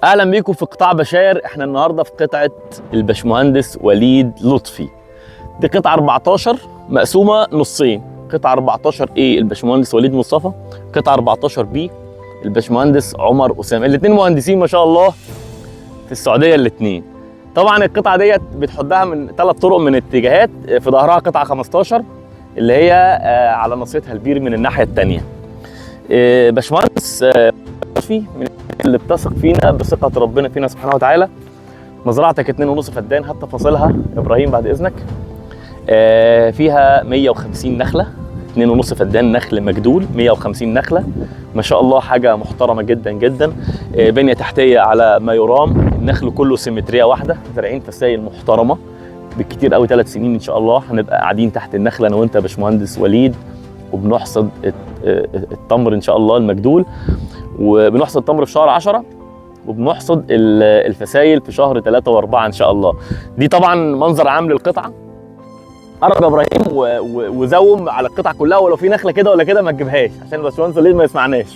اهلا بيكم في قطاع بشاير. احنا النهارده في قطعه الباشمهندس وليد لطفي. دي قطعه 14 مقسومه نصين، قطعه 14 ايه الباشمهندس وليد مصطفى، قطعه 14 بي الباشمهندس عمر اسامه. الاثنين مهندسين ما شاء الله في السعوديه الاثنين. طبعا القطعه ديت بتحدها من 3 طرق من اتجاهات. في ظهرها قطعه 15 اللي هي على نصيتها البير من الناحيه الثانيه. باشمهندس لطفي من اللي بتثق فينا بثقه ربنا فينا سبحانه وتعالى. مزرعتك 2.5 فدان، هات تفاصيلها ابراهيم بعد اذنك. فيها 150 نخله، 2.5 فدان نخل مجدول، 150 نخله ما شاء الله، حاجه محترمه جدا جدا. بنيه تحتيه على ما يرام، النخل كله سيمتريه واحده، زارعين فسايل محترمه. بالكتير قوي 3 سنين ان شاء الله هنبقى قاعدين تحت النخله انا وانت يا باشمهندس وليد، وبنحصد التمر ان شاء الله المجدول، وبنحصد التمر في شهر 10، وبنحصد الفسايل في شهر 3 و4 ان شاء الله. دي طبعا منظر عام للقطعه. قرب يا ابراهيم وزوم على القطعه كلها، ولو في نخله كده ولا كده ما تجيبهاش عشان الباشمهندس وليد ما يسمعناش.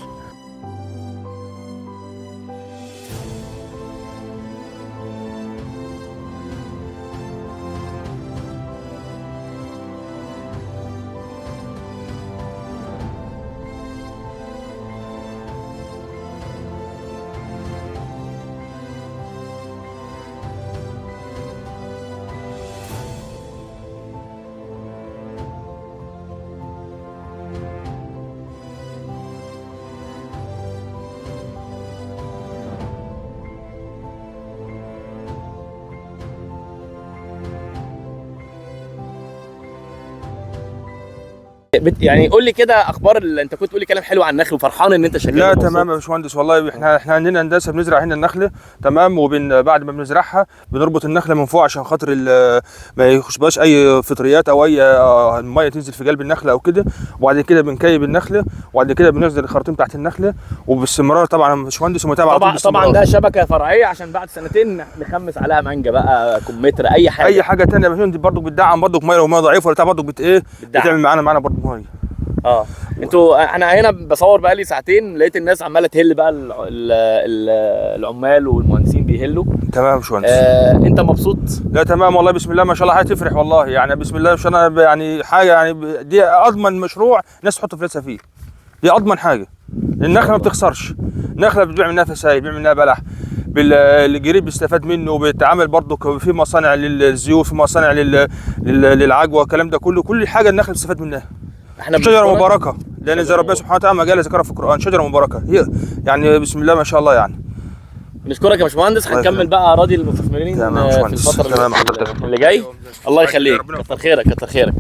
يعني قول لي كده اخبار انت كنت تقول لي كلام حلو عن النخل وفرحان ان انت شغال. لا تمام يا باشمهندس، والله احنا عندنا هندسه بنزرع هنا النخله تمام، بعد ما بنزرعها بنربط النخله من فوق عشان خاطر ما يخشبهاش اي فطريات او اي ميه تنزل في قلب النخله او كده. وبعد كده بنكيب النخله، وبعد كده بننزل الخراطيم تحت النخله، وباستمرار طبعا يا باشمهندس ومتابعه طبعا ده شبكه فرعيه عشان بعد سنتين نخمس عليها مانجا بقى، كمثرى، اي حاجه ثانيه يا باشمهندس. برضه بتدعم برضه ميه، لو ميه ضعيفه ولا برضه بتعمل معانا برضه ميه. انتوا انا هنا بصور بقالي ساعتين، لقيت الناس عماله تهل بقى، العمال والمهندسين بيهلوا. تمام يا باشمهندس. انت مبسوط؟ لا تمام والله، بسم الله ما شاء الله، هتفرح والله يعني. بسم الله، مش انا يعني حاجه يعني، دي اضمن مشروع ناس تحط فلوسها فيه، دي اضمن حاجه. النخله ما بتخسرش، النخله بتبيع منها فسايل، بيبيع منها بلح، الجريب بيستفاد منه، وبيتعامل برضه في مصانع للزيوت، في مصانع للعجوه، والكلام ده كله، كل حاجه النخله بتستفاد منها. احنا شجره مباركه، لان زي ربنا سبحانه وتعالى ما قال ذكرها في القران، شجره مباركه هي يعني. بسم الله ما شاء الله يعني. نشكرك يا باشمهندس. هنكمل بقى اراضي المستثمرين في الفتره اللي جاي. الله يخليك، كتر خيرك كتر خيرك.